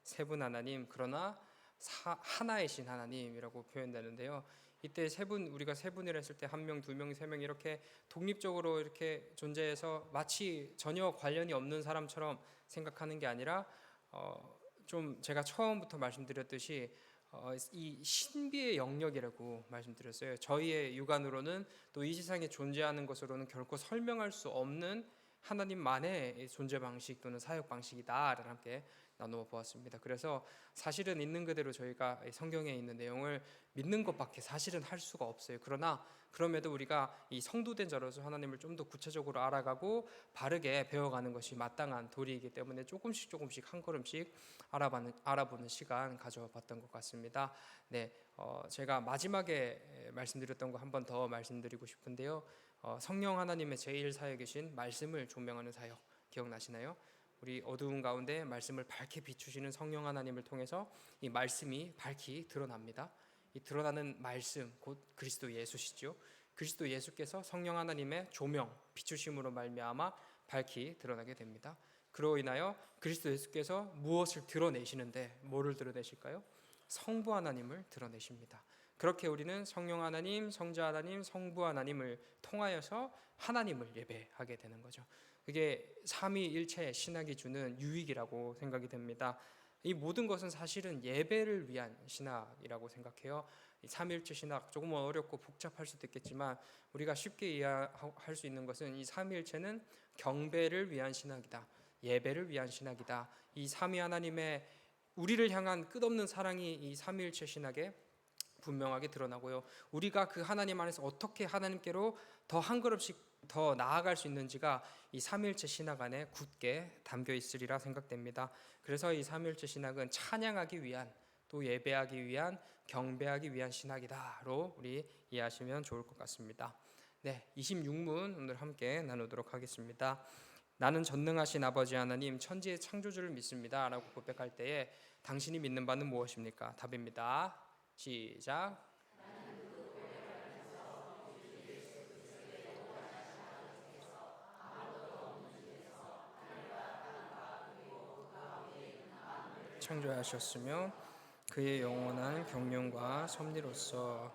세 분 하나님, 그러나 하나이신 하나님이라고 표현되는데요. 이때 세 분, 우리가 세 분이라 했을 때 한 명, 두 명, 세 명 이렇게 독립적으로 이렇게 존재해서 마치 전혀 관련이 없는 사람처럼 생각하는 게 아니라 좀 제가 처음부터 말씀드렸듯이 이 신비의 영역이라고 말씀드렸어요. 저희의 육안으로는 또 이 세상에 존재하는 것으로는 결코 설명할 수 없는 하나님만의 존재 방식 또는 사역 방식이다를 함께 나누어 보았습니다. 그래서 사실은 있는 그대로 저희가 성경에 있는 내용을 믿는 것밖에 사실은 할 수가 없어요. 그러나 그럼에도 우리가 이 성도된 자로서 하나님을 좀 더 구체적으로 알아가고 바르게 배워가는 것이 마땅한 도리이기 때문에 조금씩 한 걸음씩 알아보는 시간 가져봤던 것 같습니다. 네, 제가 마지막에 말씀드렸던 거 한 번 더 말씀드리고 싶은데요. 성령 하나님의 제일 사역이신 말씀을 조명하는 사역 기억나시나요? 우리 어두운 가운데 말씀을 밝게 비추시는 성령 하나님을 통해서 이 말씀이 밝히 드러납니다. 이 드러나는 말씀 곧 그리스도 예수시죠. 그리스도 예수께서 성령 하나님의 조명, 비추심으로 말미암아 밝히 드러나게 됩니다. 그로 인하여 그리스도 예수께서 무엇을 드러내시는데 뭐를 드러내실까요? 성부 하나님을 드러내십니다. 그렇게 우리는 성령 하나님, 성자 하나님, 성부 하나님을 통하여서 하나님을 예배하게 되는 거죠. 그게 삼위일체 신학이 주는 유익이라고 생각이 됩니다. 이 모든 것은 사실은 예배를 위한 신학이라고 생각해요. 이 삼위일체 신학 조금 어렵고 복잡할 수도 있겠지만 우리가 쉽게 이해할 수 있는 것은 이 삼위일체는 경배를 위한 신학이다, 예배를 위한 신학이다. 이 삼위 하나님의 우리를 향한 끝없는 사랑이 이 삼위일체 신학에 분명하게 드러나고요. 우리가 그 하나님 안에서 어떻게 하나님께로 더 한 걸음씩 더 나아갈 수 있는지가 이 삼위일체 신학 안에 굳게 담겨 있으리라 생각됩니다. 그래서 이 삼위일체 신학은 찬양하기 위한, 또 예배하기 위한, 경배하기 위한 신학이다로 우리 이해하시면 좋을 것 같습니다. 네, 26문 오늘 함께 나누도록 하겠습니다. 나는 전능하신 아버지 하나님, 천지의 창조주를 믿습니다 라고 고백할 때에 당신이 믿는 바는 무엇입니까? 답입니다. 시작. 창조하셨으며 그의 영원한 경륜과 섭리로서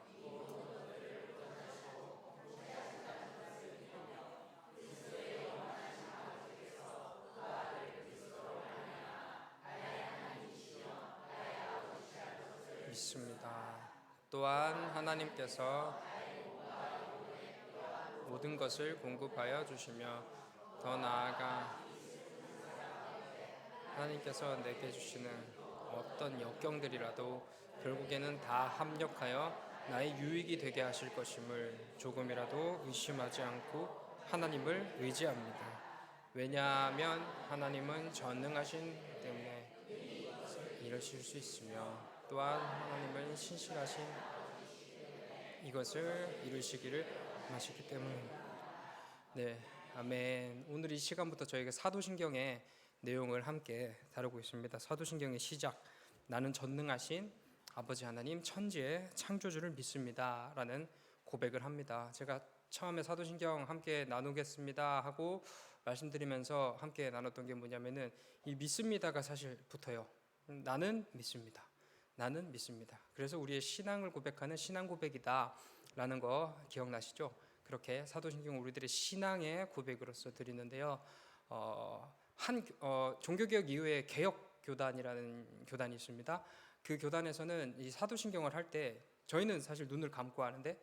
믿습니다. 또한 하나님께서 모든 것을 공급하여 주시며 더 나아가 하나님께서 내게 주시는 어떤 역경들이라도 결국에는 다 합력하여 나의 유익이 되게 하실 것임을 조금이라도 의심하지 않고 하나님을 의지합니다. 왜냐하면 하나님은 전능하신 때문에 이러실 수 있으며 또한 하나님은 신실하신 이것을 이루시기를 원하시기 때문입니다. 네, 아멘. 오늘 이 시간부터 저희가 사도신경의 내용을 함께 다루고 있습니다. 사도신경의 시작, 나는 전능하신 아버지 하나님, 천지의 창조주를 믿습니다 라는 고백을 합니다. 제가 처음에 사도신경 함께 나누겠습니다 하고 말씀드리면서 함께 나눴던 게 뭐냐면은 이 믿습니다가 사실 붙어요. 나는 믿습니다. 나는 믿습니다. 그래서 우리의 신앙을 고백하는 신앙 고백이다 라는 거 기억나시죠? 그렇게 사도신경 우리들의 신앙의 고백으로서 드리는데요. 종교개혁 이후에 개혁교단이라는 교단이 있습니다. 그 교단에서는 이 사도신경을 할 때 저희는 사실 눈을 감고 하는데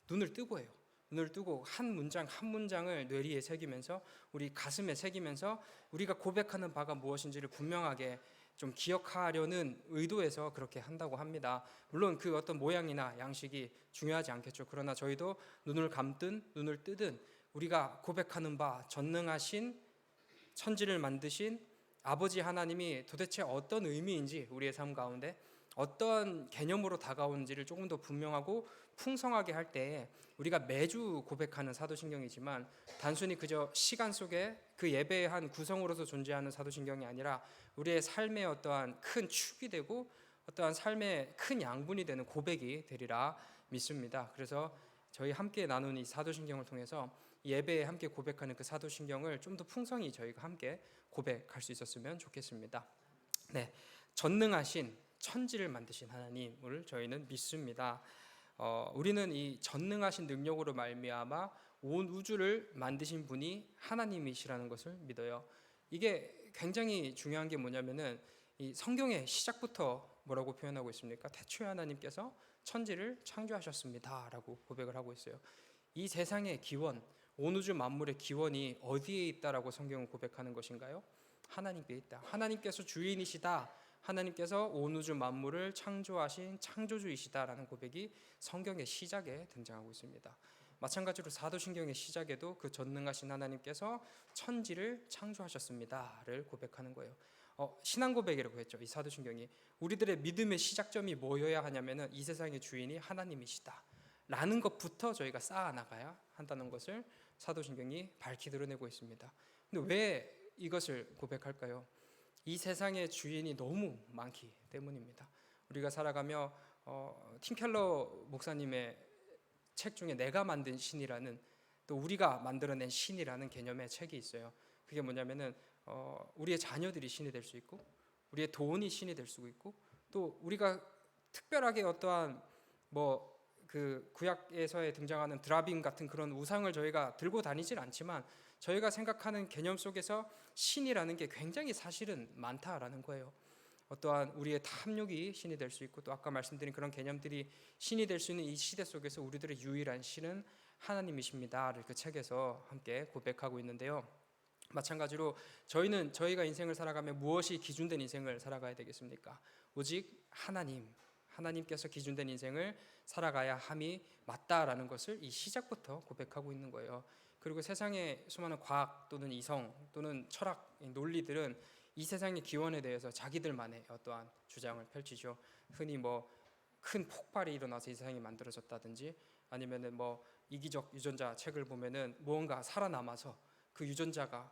눈을 뜨고 해요. 눈을 뜨고 한 문장 한 문장을 뇌리에 새기면서 우리 가슴에 새기면서 우리가 고백하는 바가 무엇인지를 분명하게 좀 기억하려는 의도에서 그렇게 한다고 합니다. 물론 그 어떤 모양이나 양식이 중요하지 않겠죠. 그러나 저희도 눈을 감든 눈을 뜨든 우리가 고백하는 바 전능하신 천지를 만드신 아버지 하나님이 도대체 어떤 의미인지 우리의 삶 가운데 어떤 개념으로 다가오는지를 조금 더 분명하고 풍성하게 할 때에 우리가 매주 고백하는 사도신경이지만 단순히 그저 시간 속에 그 예배의 한 구성으로서 존재하는 사도신경이 아니라 우리의 삶의 어떠한 큰 축이 되고 어떠한 삶의 큰 양분이 되는 고백이 되리라 믿습니다. 그래서 저희 함께 나눈 이 사도신경을 통해서 예배에 함께 고백하는 그 사도신경을 좀 더 풍성히 저희가 함께 고백할 수 있었으면 좋겠습니다. 네, 전능하신 천지를 만드신 하나님을 저희는 믿습니다. 우리는 이 전능하신 능력으로 말미암아 온 우주를 만드신 분이 하나님이시라는 것을 믿어요. 이게 굉장히 중요한 게 뭐냐면은 이 성경의 시작부터 뭐라고 표현하고 있습니까? 태초에 하나님께서 천지를 창조하셨습니다라고 고백을 하고 있어요. 이 세상의 기원, 온 우주 만물의 기원이 어디에 있다라고 성경은 고백하는 것인가요? 하나님께 있다. 하나님께서 주인이시다. 하나님께서 온 우주 만물을 창조하신 창조주이시다라는 고백이 성경의 시작에 등장하고 있습니다. 마찬가지로 사도신경의 시작에도 그 전능하신 하나님께서 천지를 창조하셨습니다를 고백하는 거예요. 신앙 고백이라고 했죠. 이 사도신경이 우리들의 믿음의 시작점이 뭐여야 하냐면은 이 세상의 주인이 하나님이시다 라는 것부터 저희가 쌓아 나가야 한다는 것을 사도신경이 밝히 드러내고 있습니다. 근데 왜 이것을 고백할까요? 이 세상의 주인이 너무 많기 때문입니다. 우리가 살아가며 팀 켈러 목사님의 책 중에 내가 만든 신이라는, 또 우리가 만들어낸 신이라는 개념의 책이 있어요. 그게 뭐냐면은 우리의 자녀들이 신이 될 수 있고, 우리의 돈이 신이 될 수 있고, 또 우리가 특별하게 어떠한 그 구약에서의 등장하는 드라빔 같은 그런 우상을 저희가 들고 다니질 않지만 저희가 생각하는 개념 속에서 신이라는 게 굉장히 사실은 많다라는 거예요. 어떠한 우리의 탐욕이 신이 될 수 있고, 또 아까 말씀드린 그런 개념들이 신이 될 수 있는 이 시대 속에서 우리들의 유일한 신은 하나님이십니다를 그 책에서 함께 고백하고 있는데요. 마찬가지로 저희는 저희가 인생을 살아가며 무엇이 기준된 인생을 살아가야 되겠습니까? 오직 하나님께서 기준된 인생을 살아가야 함이 맞다라는 것을 이 시작부터 고백하고 있는 거예요. 그리고 세상의 수많은 과학 또는 이성 또는 철학 논리들은 이 세상의 기원에 대해서 자기들만의 어떠한 주장을 펼치죠. 흔히 큰 폭발이 일어나서 이 세상이 만들어졌다든지, 아니면은 이기적 유전자 책을 보면은 무언가 살아남아서 그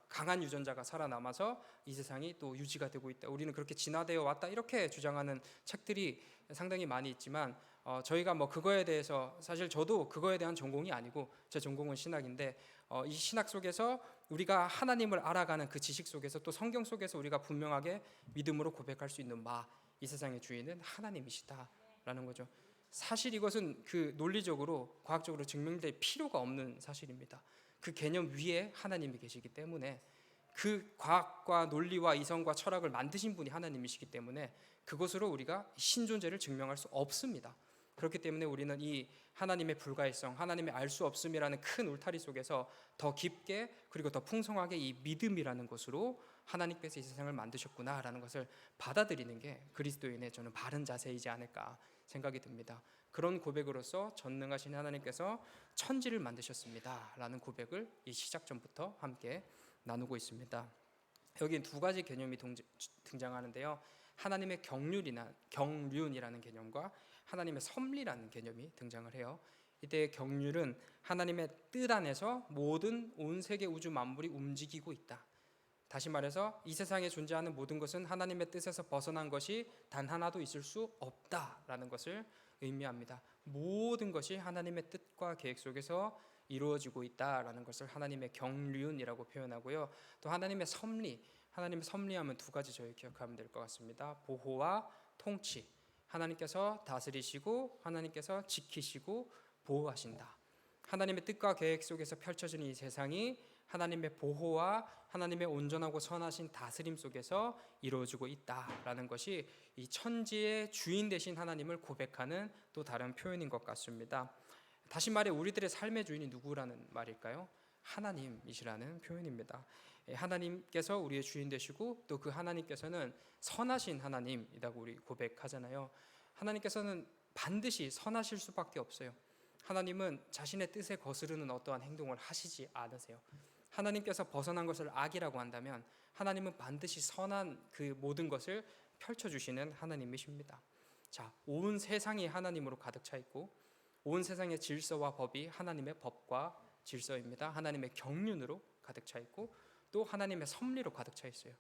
강한 유전자가 살아남아서 이 세상이 또 유지가 되고 있다, 우리는 그렇게 진화되어 왔다, 이렇게 주장하는 책들이 상당히 많이 있지만 저희가 그거에 대해서, 사실 저도 그거에 대한 전공이 아니고 제 전공은 신학인데 이 신학 속에서 우리가 하나님을 알아가는 그 지식 속에서, 또 성경 속에서 우리가 분명하게 믿음으로 고백할 수 있는 이 세상의 주인은 하나님이시다라는 거죠. 사실 이것은 그 논리적으로 과학적으로 증명될 필요가 없는 사실입니다. 그 개념 위에 하나님이 계시기 때문에, 그 과학과 논리와 이성과 철학을 만드신 분이 하나님이시기 때문에 그것으로 우리가 신존재를 증명할 수 없습니다. 그렇기 때문에 우리는 이 하나님의 불가일성, 하나님의 알 수 없음이라는 큰 울타리 속에서 더 깊게 그리고 더 풍성하게 이 믿음이라는 것으로 하나님께서 이 세상을 만드셨구나라는 것을 받아들이는 게 그리스도인의 저는 바른 자세이지 않을까 생각이 듭니다. 그런 고백으로서 전능하신 하나님께서 천지를 만드셨습니다 라는 고백을 이 시작점부터 함께 나누고 있습니다. 여기 두 가지 개념이 등장하는데요. 하나님의 경륜이라는 개념과 하나님의 섭리라는 개념이 등장을 해요. 이때 경륜은 하나님의 뜻 안에서 모든 온 세계 우주 만물이 움직이고 있다. 다시 말해서 이 세상에 존재하는 모든 것은 하나님의 뜻에서 벗어난 것이 단 하나도 있을 수 없다라는 것을 의미합니다. 모든 것이 하나님의 뜻과 계획 속에서 이루어지고 있다라는 것을 하나님의 경륜이라고 표현하고요. 또 하나님의 섭리하면 두 가지 저희 기억하면 될 것 같습니다. 보호와 통치. 하나님께서 다스리시고 하나님께서 지키시고 보호하신다. 하나님의 뜻과 계획 속에서 펼쳐지는 이 세상이 하나님의 보호와 하나님의 온전하고 선하신 다스림 속에서 이루어지고 있다라는 것이 이 천지의 주인 되신 하나님을 고백하는 또 다른 표현인 것 같습니다. 다시 말해 우리들의 삶의 주인이 누구라는 말일까요? 하나님이시라는 표현입니다. 하나님께서 우리의 주인 되시고, 또 그 하나님께서는 선하신 하나님이라고 우리 고백하잖아요. 하나님께서는 반드시 선하실 수밖에 없어요. 하나님은 자신의 뜻에 거스르는 어떠한 행동을 하시지 않으세요. 하나님께서 벗어난 것을 악이라고 한다면 하나님은 반드시 선한 그 모든 것을 펼쳐주시는 하나님이십니다. 자, 온 세상이 하나님으로 가득 차 있고, 온 세상의 질서와 법이 하나님의 법과 질서입니다. 하나님의 경륜으로 가득 차 있고, 또 하나님의 섭리로 가득 차 있어요.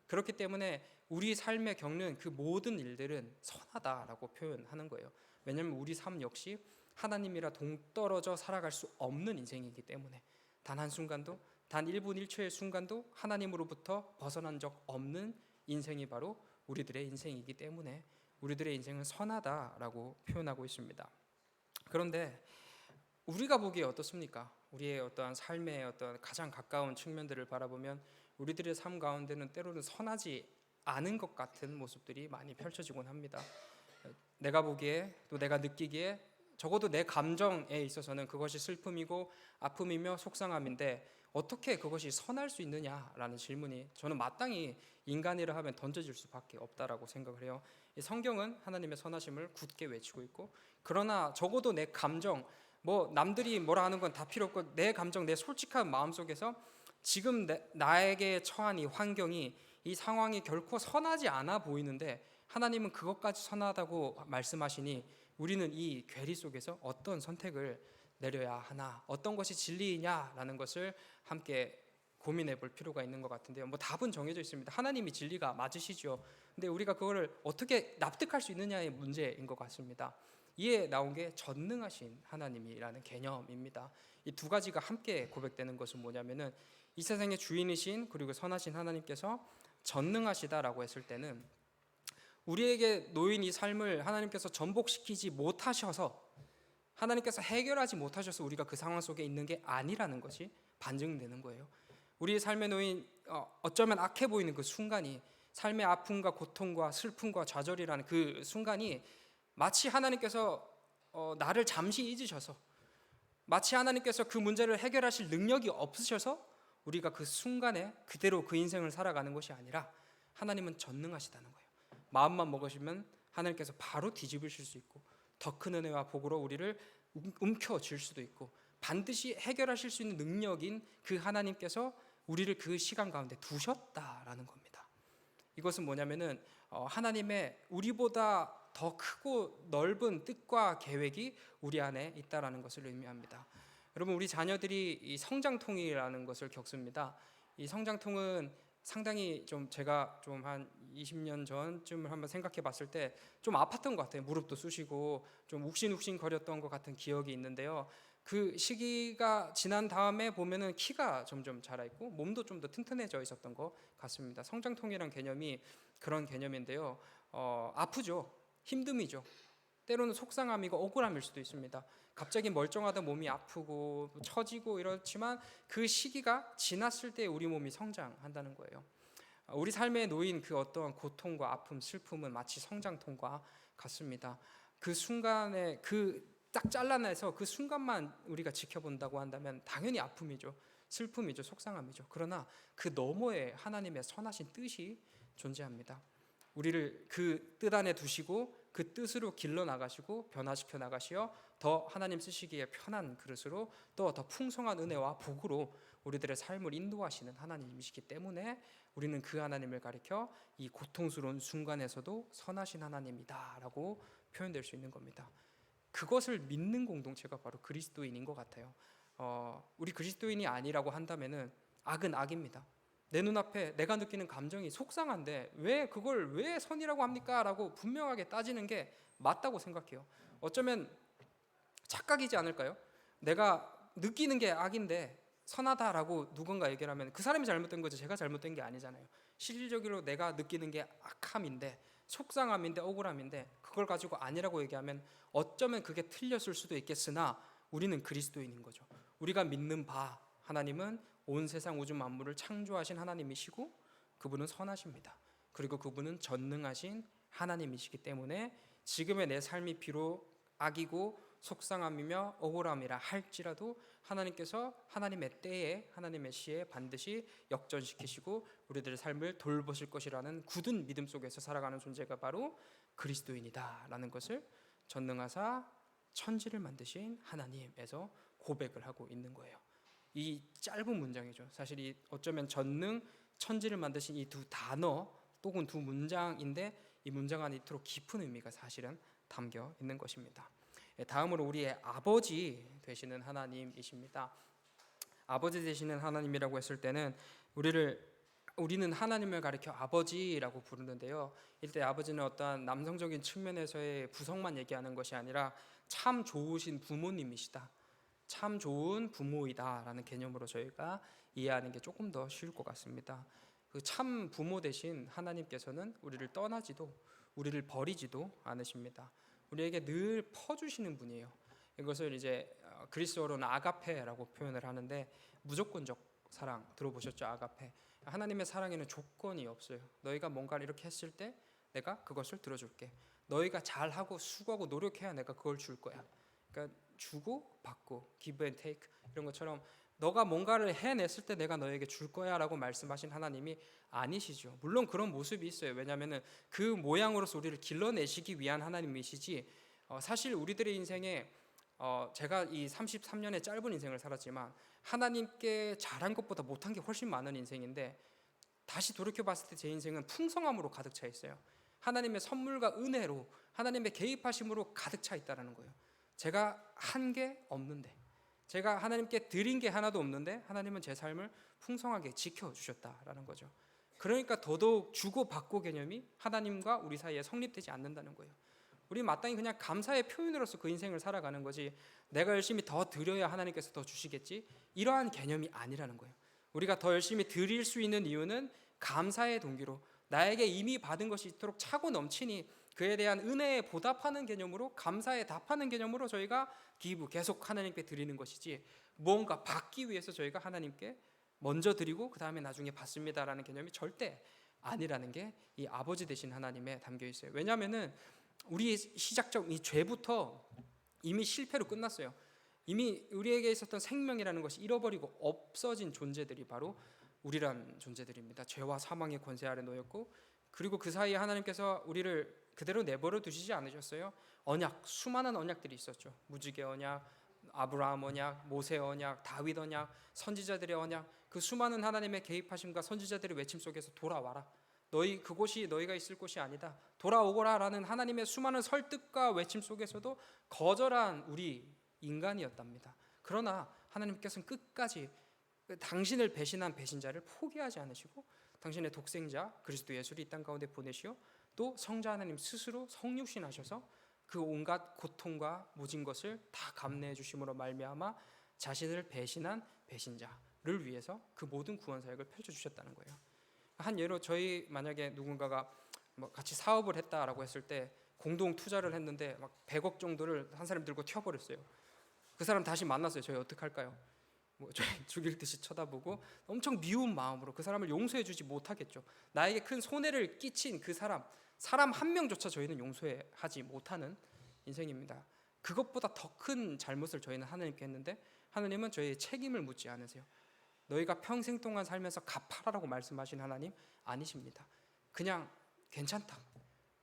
그렇기 때문에 우리 삶의 겪는 그 모든 일들은 선하다라고 표현하는 거예요. 왜냐하면 우리 삶 역시 하나님이라 동떨어져 살아갈 수 없는 인생이기 때문에, 단 한순간도, 단 1분 1초의 순간도 하나님으로부터 벗어난 적 없는 인생이 바로 우리들의 인생이기 때문에 우리들의 인생은 선하다라고 표현하고 있습니다. 그런데 우리가 보기에 어떻습니까? 우리의 어떠한 삶의 어떤 가장 가까운 측면들을 바라보면 우리들의 삶 가운데는 때로는 선하지 않은 것 같은 모습들이 많이 펼쳐지곤 합니다. 내가 보기에 또 내가 느끼기에 적어도 내 감정에 있어서는 그것이 슬픔이고 아픔이며 속상함인데 어떻게 그것이 선할 수 있느냐라는 질문이 저는 마땅히 인간이라 하면 던져질 수밖에 없다라고 생각을 해요. 이 성경은 하나님의 선하심을 굳게 외치고 있고, 그러나 적어도 내 감정, 뭐 남들이 뭐라 하는 건 다 필요 없고 내 감정, 내 솔직한 마음 속에서 지금 나에게 처한 이 환경이, 이 상황이 결코 선하지 않아 보이는데 하나님은 그것까지 선하다고 말씀하시니 우리는 이 괴리 속에서 어떤 선택을 내려야 하나, 어떤 것이 진리이냐라는 것을 함께 고민해 볼 필요가 있는 것 같은데요. 뭐 답은 정해져 있습니다. 하나님이 진리가 맞으시죠. 근데 우리가 그거를 어떻게 납득할 수 있느냐의 문제인 것 같습니다. 이에 나온 게 전능하신 하나님이라는 개념입니다. 이 두 가지가 함께 고백되는 것은 뭐냐면은 이 세상의 주인이신 그리고 선하신 하나님께서 전능하시다라고 했을 때는 우리에게 놓인 이 삶을 하나님께서 전복시키지 못하셔서, 하나님께서 해결하지 못하셔서 우리가 그 상황 속에 있는 게 아니라는 것이 반증되는 거예요. 우리의 삶에 놓인 어쩌면 악해 보이는 그 순간이, 삶의 아픔과 고통과 슬픔과 좌절이라는 그 순간이 마치 하나님께서 나를 잠시 잊으셔서, 마치 하나님께서 그 문제를 해결하실 능력이 없으셔서 우리가 그 순간에 그대로 그 인생을 살아가는 것이 아니라 하나님은 전능하시다는 거예요. 마음만 먹으시면 하나님께서 바로 뒤집으실 수 있고 더 큰 은혜와 복으로 우리를 움켜쥘 수도 있고 반드시 해결하실 수 있는 능력인 그 하나님께서 우리를 그 시간 가운데 두셨다라는 겁니다. 이것은 뭐냐면은 하나님의 우리보다 더 크고 넓은 뜻과 계획이 우리 안에 있다라는 것을 의미합니다. 여러분, 우리 자녀들이 이 성장통이라는 것을 겪습니다. 이 성장통은 상당히 좀 제가 좀 한 20년 전쯤을 한번 생각해 봤을 때 좀 아팠던 것 같아요. 무릎도 쑤시고 좀 욱신욱신 거렸던 것 같은 기억이 있는데요. 그 시기가 지난 다음에 보면은 키가 점점 자라 있고 몸도 좀 더 튼튼해져 있었던 것 같습니다. 성장통이란 개념이 그런 개념인데요. 아프죠. 힘듦이죠. 때로는 속상함이고 억울함일 수도 있습니다. 갑자기 멀쩡하던 몸이 아프고 처지고 이렇지만 그 시기가 지났을 때 우리 몸이 성장한다는 거예요. 우리 삶에 놓인 그 어떠한 고통과 아픔, 슬픔은 마치 성장통과 같습니다. 그 순간에 그 딱 잘라내서 그 순간만 우리가 지켜본다고 한다면 당연히 아픔이죠. 슬픔이죠. 속상함이죠. 그러나 그 너머에 하나님의 선하신 뜻이 존재합니다. 우리를 그 뜻 안에 두시고 그 뜻으로 길러 나가시고 변화시켜 나가시어 더 하나님 쓰시기에 편한 그릇으로 또 더 풍성한 은혜와 복으로 우리들의 삶을 인도하시는 하나님이시기 때문에 우리는 그 하나님을 가리켜 이 고통스러운 순간에서도 선하신 하나님이다라고 표현될 수 있는 겁니다. 그것을 믿는 공동체가 바로 그리스도인인 것 같아요. 우리 그리스도인이 아니라고 한다면은 악은 악입니다. 내 눈앞에 내가 느끼는 감정이 속상한데 그걸 왜 선이라고 합니까? 라고 분명하게 따지는 게 맞다고 생각해요. 어쩌면 착각이지 않을까요? 내가 느끼는 게 악인데 선하다라고 누군가 얘기를 하면 그 사람이 잘못된 거지 제가 잘못된 게 아니잖아요. 실질적으로 내가 느끼는 게 악함인데, 속상함인데, 억울함인데 그걸 가지고 아니라고 얘기하면 어쩌면 그게 틀렸을 수도 있겠으나 우리는 그리스도인인 거죠. 우리가 믿는 바 하나님은 온 세상 우주 만물을 창조하신 하나님이시고 그분은 선하십니다. 그리고 그분은 전능하신 하나님이시기 때문에 지금의 내 삶이 비록 악이고 속상함이며 억울함이라 할지라도 하나님께서 하나님의 때에 하나님의 시에 반드시 역전시키시고 우리들의 삶을 돌보실 것이라는 굳은 믿음 속에서 살아가는 존재가 바로 그리스도인이다라는 것을 전능하사 천지를 만드신 하나님에서 고백을 하고 있는 거예요. 이 짧은 문장이죠. 사실 이 어쩌면 전능, 천지를 만드신 이 두 단어 또는 두 문장인데 이 문장 안에 이토록 깊은 의미가 사실은 담겨 있는 것입니다. 다음으로 우리의 아버지 되시는 하나님이십니다. 아버지 되시는 하나님이라고 했을 때는 우리는 하나님을 가리켜 아버지라고 부르는데요. 이때 아버지는 어떠한 남성적인 측면에서의 구성만 얘기하는 것이 아니라 참 좋으신 부모님이시다, 참 좋은 부모이다라는 개념으로 저희가 이해하는 게 조금 더 쉬울 것 같습니다. 그 참 부모 되신 하나님께서는 우리를 떠나지도 우리를 버리지도 않으십니다. 우리에게 늘 퍼주시는 분이에요. 이것을 이제 그리스어로는 아가페라고 표현을 하는데 무조건적 사랑 들어보셨죠? 아가페. 하나님의 사랑에는 조건이 없어요. 너희가 뭔가를 이렇게 했을 때 내가 그것을 들어줄게. 너희가 잘하고 수고하고 노력해야 내가 그걸 줄 거야. 그러니까 주고 받고 give and take 이런 것처럼 너가 뭔가를 해냈을 때 내가 너에게 줄 거야 라고 말씀하신 하나님이 아니시죠. 물론 그런 모습이 있어요. 왜냐하면 그 모양으로서 우리를 길러내시기 위한 하나님이시지, 사실 우리들의 인생에 제가 이 33년의 짧은 인생을 살았지만 하나님께 잘한 것보다 못한 게 훨씬 많은 인생인데, 다시 돌이켜봤을 때 제 인생은 풍성함으로 가득 차 있어요. 하나님의 선물과 은혜로, 하나님의 개입하심으로 가득 차 있다는 거예요. 제가 한 게 없는데, 제가 하나님께 드린 게 하나도 없는데 하나님은 제 삶을 풍성하게 지켜주셨다라는 거죠. 그러니까 더더욱 주고받고 개념이 하나님과 우리 사이에 성립되지 않는다는 거예요. 우리 마땅히 그냥 감사의 표현으로서 그 인생을 살아가는 거지, 내가 열심히 더 드려야 하나님께서 더 주시겠지, 이러한 개념이 아니라는 거예요. 우리가 더 열심히 드릴 수 있는 이유는 감사의 동기로, 나에게 이미 받은 것이 있도록 차고 넘치니 그에 대한 은혜에 보답하는 개념으로, 감사에 답하는 개념으로 저희가 기부, 계속 하나님께 드리는 것이지, 무언가 받기 위해서 저희가 하나님께 먼저 드리고 그 다음에 나중에 받습니다라는 개념이 절대 아니라는 게 이 아버지 되신 하나님에 담겨 있어요. 왜냐하면은 우리의 시작적 이 죄부터 이미 실패로 끝났어요. 이미 우리에게 있었던 생명이라는 것이 잃어버리고 없어진 존재들이 바로 우리란 존재들입니다. 죄와 사망의 권세 아래 놓였고, 그리고 그 사이에 하나님께서 우리를 그대로 내버려 두시지 않으셨어요. 언약, 수많은 언약들이 있었죠. 무지개 언약, 아브라함 언약, 모세 언약, 다윗 언약, 선지자들의 언약, 그 수많은 하나님의 개입하심과 선지자들의 외침 속에서 돌아와라, 너희 그곳이 너희가 있을 곳이 아니다, 돌아오거라라는 하나님의 수많은 설득과 외침 속에서도 거절한 우리 인간이었답니다. 그러나 하나님께서는 끝까지 당신을 배신한 배신자를 포기하지 않으시고 당신의 독생자 그리스도 예수를 이 땅 가운데 보내시어 또 성자 하나님 스스로 성육신하셔서 그 온갖 고통과 모진 것을 다 감내해 주심으로 말미암아 자신을 배신한 배신자를 위해서 그 모든 구원 사역을 펼쳐 주셨다는 거예요. 한 예로, 저희 만약에 누군가가 뭐 같이 사업을 했다라고 했을 때 공동 투자를 했는데 막 100억 정도를 한 사람 들고 튀어버렸어요. 그 사람 다시 만났어요. 저희 어떻게 할까요? 뭐 저희 죽일 듯이 쳐다보고 엄청 미운 마음으로 그 사람을 용서해 주지 못하겠죠. 나에게 큰 손해를 끼친 그 사람 한 명조차 저희는 용서하지 못하는 인생입니다. 그것보다 더 큰 잘못을 저희는 하나님께 했는데 하나님은 저희의 책임을 묻지 않으세요. 너희가 평생 동안 살면서 갚아라라고 말씀하신 하나님 아니십니다. 그냥 괜찮다,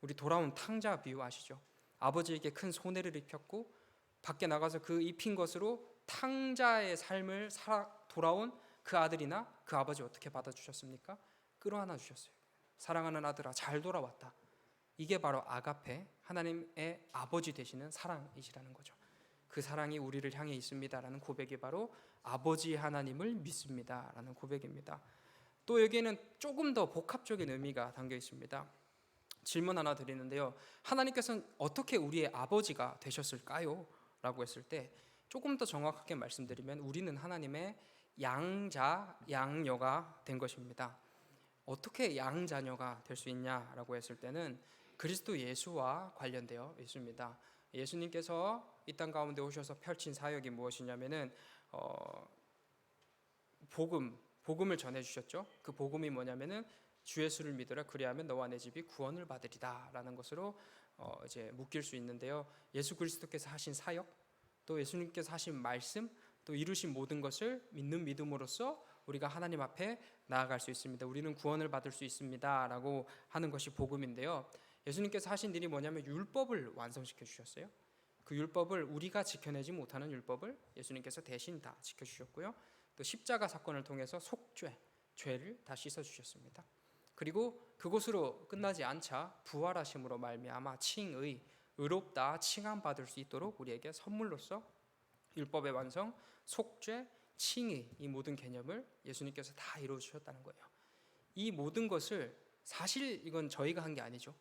우리 돌아온 탕자 비유 아시죠? 아버지에게 큰 손해를 입혔고 밖에 나가서 그 입힌 것으로 탕자의 삶을 살아 돌아온 그 아들이나 그 아버지 어떻게 받아주셨습니까? 끌어안아 주셨어요. 사랑하는 아들아, 잘 돌아왔다. 이게 바로 아가페, 하나님의 아버지 되시는 사랑이시라는 거죠. 그 사랑이 우리를 향해 있습니다라는 고백이 바로 아버지 하나님을 믿습니다라는 고백입니다. 또 여기에는 조금 더 복합적인 의미가 담겨 있습니다. 질문 하나 드리는데요. 하나님께서는 어떻게 우리의 아버지가 되셨을까요? 라고 했을 때 조금 더 정확하게 말씀드리면 우리는 하나님의 양자, 양녀가 된 것입니다. 어떻게 양자녀가 될 수 있냐라고 했을 때는 그리스도 예수와 관련되어 있습니다. 예수님께서 이 땅 가운데 오셔서 펼친 사역이 무엇이냐면은 복음을 전해 주셨죠. 그 복음이 뭐냐면은 주 예수를 믿으라, 그리하면 너와 내 집이 구원을 받으리다라는 것으로 이제 묶일 수 있는데요. 예수 그리스도께서 하신 사역, 또 예수님께서 하신 말씀, 또 이루신 모든 것을 믿는 믿음으로써 우리가 하나님 앞에 나아갈 수 있습니다. 우리는 구원을 받을 수 있습니다라고 하는 것이 복음인데요. 예수님께서 하신 일이 뭐냐면 율법을 완성시켜 주셨어요. 그 율법을, 우리가 지켜내지 못하는 율법을 예수님께서 대신 다 지켜주셨고요. 또 십자가 사건을 통해서 속죄, 죄를 다 씻어주셨습니다. 그리고 그것으로 끝나지 않자 부활하심으로 말미암아 칭의, 의롭다 칭함받을 수 있도록 우리에게 선물로서 율법의 완성, 속죄, 칭의, 이 모든 개념을 예수님께서 다 이루어주셨다는 거예요. 이 모든 것을 사실 이건 저희가 한 게 아니죠.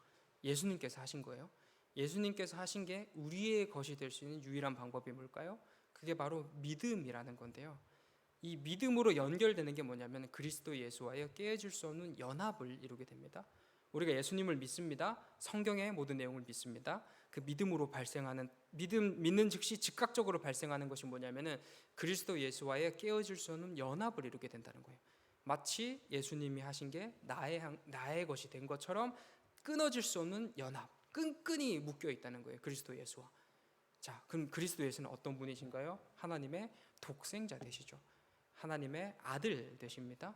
예수님께서 하신 거예요. 예수님께서 하신 게 우리의 것이 될 수 있는 유일한 방법이 뭘까요? 그게 바로 믿음이라는 건데요. 이 믿음으로 연결되는 게 뭐냐면 그리스도 예수와의 깨어질 수 없는 연합을 이루게 됩니다. 우리가 예수님을 믿습니다. 성경의 모든 내용을 믿습니다. 그 믿음으로 발생하는 믿는 즉시 즉각적으로 발생하는 것이 뭐냐면은 그리스도 예수와의 깨어질 수 없는 연합을 이루게 된다는 거예요. 마치 예수님이 하신 게 나의 것이 된 것처럼 끊어질 수 없는 연합, 끈끈이 묶여 있다는 거예요. 그리스도 예수와. 자, 그럼 그리스도 예수는 어떤 분이신가요? 하나님의 독생자 되시죠. 하나님의 아들 되십니다.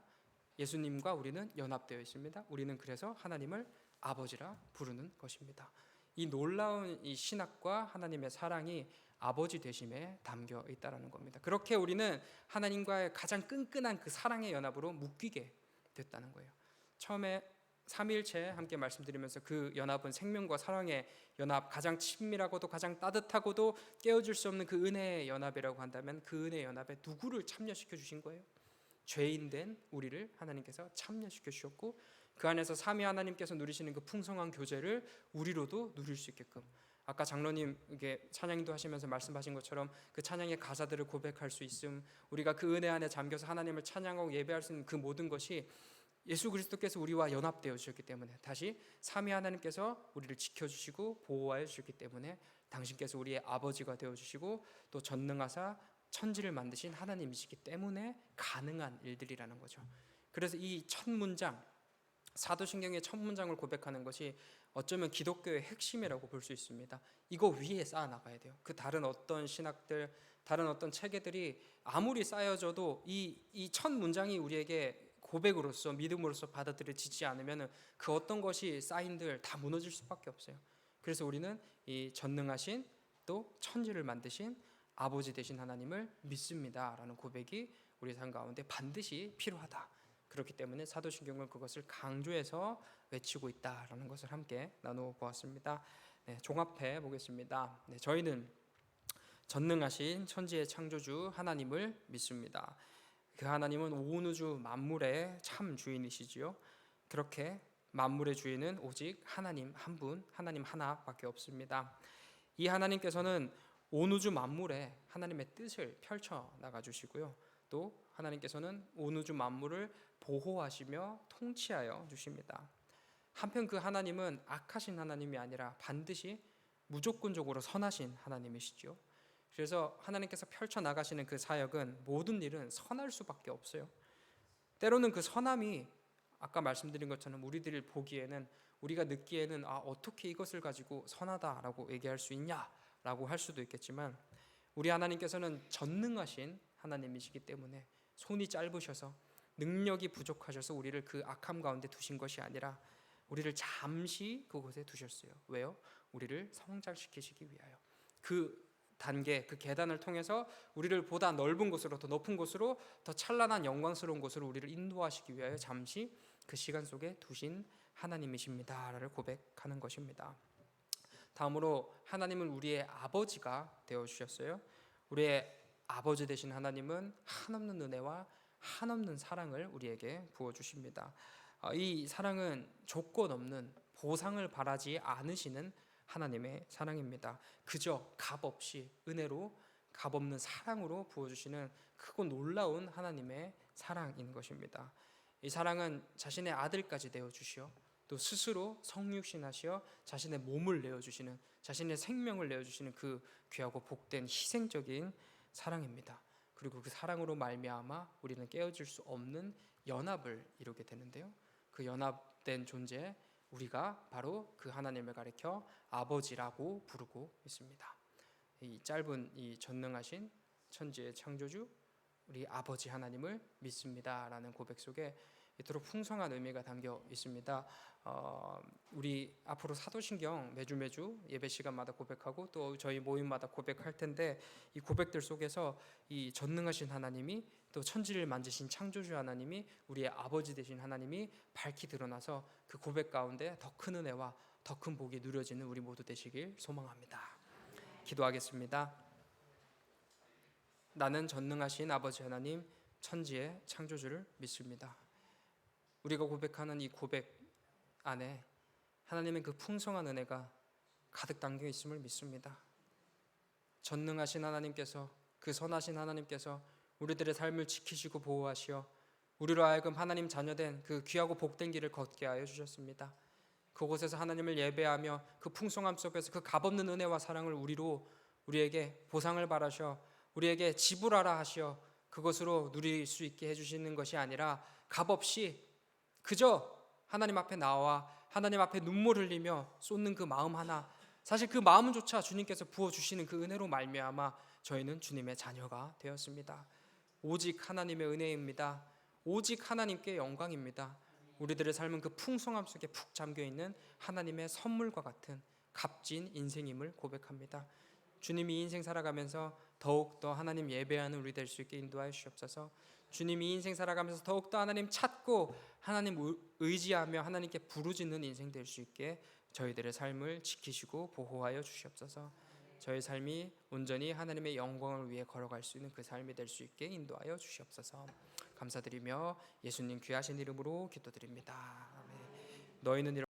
예수님과 우리는 연합되어 있습니다. 우리는 그래서 하나님을 아버지라 부르는 것입니다. 이 놀라운 이 신학과 하나님의 사랑이 아버지 되심에 담겨 있다는 겁니다. 그렇게 우리는 하나님과의 가장 끈끈한 그 사랑의 연합으로 묶이게 됐다는 거예요. 처음에 삼위일체 함께 말씀드리면서 그 연합은 생명과 사랑의 연합, 가장 친밀하고도 가장 따뜻하고도 깨어질 수 없는 그 은혜의 연합이라고 한다면 그 은혜의 연합에 누구를 참여시켜 주신 거예요? 죄인된 우리를 하나님께서 참여시켜 주셨고 그 안에서 삼위 하나님께서 누리시는 그 풍성한 교제를 우리로도 누릴 수 있게끔, 아까 장로님 이게 찬양도 하시면서 말씀하신 것처럼 그 찬양의 가사들을 고백할 수 있음, 우리가 그 은혜 안에 잠겨서 하나님을 찬양하고 예배할 수 있는 그 모든 것이 예수 그리스도께서 우리와 연합되어 주셨기 때문에, 다시 삼위 하나님께서 우리를 지켜주시고 보호하여 주셨기 때문에 당신께서 우리의 아버지가 되어주시고 또 전능하사 천지를 만드신 하나님이시기 때문에 가능한 일들이라는 거죠. 그래서 이 첫 문장, 사도신경의 첫 문장을 고백하는 것이 어쩌면 기독교의 핵심이라고 볼 수 있습니다. 이거 위에 쌓아나가야 돼요. 그 다른 어떤 신학들, 다른 어떤 체계들이 아무리 쌓여져도 이 첫 문장이 우리에게 고백으로서 믿음으로서 받아들여지지 않으면 그 어떤 것이 쌓인들 다 무너질 수밖에 없어요. 그래서 우리는 이 전능하신 또 천지를 만드신 아버지 되신 하나님을 믿습니다라는 고백이 우리 삶 가운데 반드시 필요하다. 그렇기 때문에 사도신경은 그것을 강조해서 외치고 있다라는 것을 함께 나누어 보았습니다. 네, 종합해 보겠습니다. 네, 저희는 전능하신 천지의 창조주 하나님을 믿습니다. 그 하나님은 온 우주 만물의 참 주인이시지요. 그렇게 만물의 주인은 오직 하나님 한 분, 하나님 하나밖에 없습니다. 이 하나님께서는 온 우주 만물에 하나님의 뜻을 펼쳐 나가 주시고요. 또 하나님께서는 온 우주 만물을 보호하시며 통치하여 주십니다. 한편 그 하나님은 악하신 하나님이 아니라 반드시 무조건적으로 선하신 하나님이시죠. 그래서 하나님께서 펼쳐 나가시는 그 사역은 모든 일은 선할 수밖에 없어요. 때로는 그 선함이 아까 말씀드린 것처럼 우리들이 보기에는, 우리가 느끼에는 어떻게 이것을 가지고 선하다라고 얘기할 수 있냐라고 할 수도 있겠지만, 우리 하나님께서는 전능하신 하나님이시기 때문에 손이 짧으셔서 능력이 부족하셔서 우리를 그 악함 가운데 두신 것이 아니라 우리를 잠시 그곳에 두셨어요. 왜요? 우리를 성장시키시기 위하여. 그 단계, 그 계단을 통해서 우리를 보다 넓은 곳으로, 더 높은 곳으로, 더 찬란한 영광스러운 곳으로 우리를 인도하시기 위하여 잠시 그 시간 속에 두신 하나님이십니다라를 고백하는 것입니다. 다음으로 하나님은 우리의 아버지가 되어주셨어요. 우리의 아버지 되신 하나님은 한없는 은혜와 한없는 사랑을 우리에게 부어주십니다. 이 사랑은 조건 없는, 보상을 바라지 않으시는 하나님의 사랑입니다. 그저 값없이 은혜로, 값없는 사랑으로 부어주시는 크고 놀라운 하나님의 사랑인 것입니다. 이 사랑은 자신의 아들까지 내어주시어 또 스스로 성육신하시어 자신의 몸을 내어주시는, 자신의 생명을 내어주시는 그 귀하고 복된 희생적인 사랑입니다. 그리고 그 사랑으로 말미암아 우리는 깨어질 수 없는 연합을 이루게 되는데요. 그 연합된 존재, 우리가 바로 그 하나님을 가리켜 아버지라고 부르고 있습니다. 이 짧은 이 전능하신 천지의 창조주 우리 아버지 하나님을 믿습니다라는 고백 속에 이토록 풍성한 의미가 담겨 있습니다. 우리 앞으로 사도신경 매주 예배 시간마다 고백하고 또 저희 모임마다 고백할 텐데, 이 고백들 속에서 이 전능하신 하나님이, 또 천지를 만드신 창조주 하나님이, 우리의 아버지 되신 하나님이 밝히 드러나서 그 고백 가운데 더 큰 은혜와 더 큰 복이 누려지는 우리 모두 되시길 소망합니다. 기도하겠습니다. 나는 전능하신 아버지 하나님, 천지의 창조주를 믿습니다. 우리가 고백하는 이 고백 안에 하나님의 그 풍성한 은혜가 가득 담겨 있음을 믿습니다. 전능하신 하나님께서, 그 선하신 하나님께서 우리들의 삶을 지키시고 보호하시어 우리로 하여금 하나님 자녀된 그 귀하고 복된 길을 걷게 하여 주셨습니다. 그곳에서 하나님을 예배하며 그 풍성함 속에서 그 값없는 은혜와 사랑을 우리에게 보상을 바라셔 우리에게 지불하라 하시어 그것으로 누릴 수 있게 해주시는 것이 아니라 값없이 그저 하나님 앞에 나와 하나님 앞에 눈물 흘리며 쏟는 그 마음 하나, 사실 그 마음조차 주님께서 부어주시는 그 은혜로 말미암아 저희는 주님의 자녀가 되었습니다. 오직 하나님의 은혜입니다. 오직 하나님께 영광입니다. 우리들의 삶은 그 풍성함 속에 푹 잠겨있는 하나님의 선물과 같은 값진 인생임을 고백합니다. 주님이 이 인생 살아가면서 더욱더 하나님 예배하는 우리 될 수 있게 인도하여 주시옵소서. 주님이 이 인생 살아가면서 더욱더 하나님 찾고 하나님 의지하며 하나님께 부르짖는 인생 될 수 있게 저희들의 삶을 지키시고 보호하여 주시옵소서. 저희 삶이 온전히 하나님의 영광을 위해 걸어갈 수 있는 그 삶이 될 수 있게 인도하여 주시옵소서. 감사드리며 예수님 귀하신 이름으로 기도드립니다. 아멘. 너희는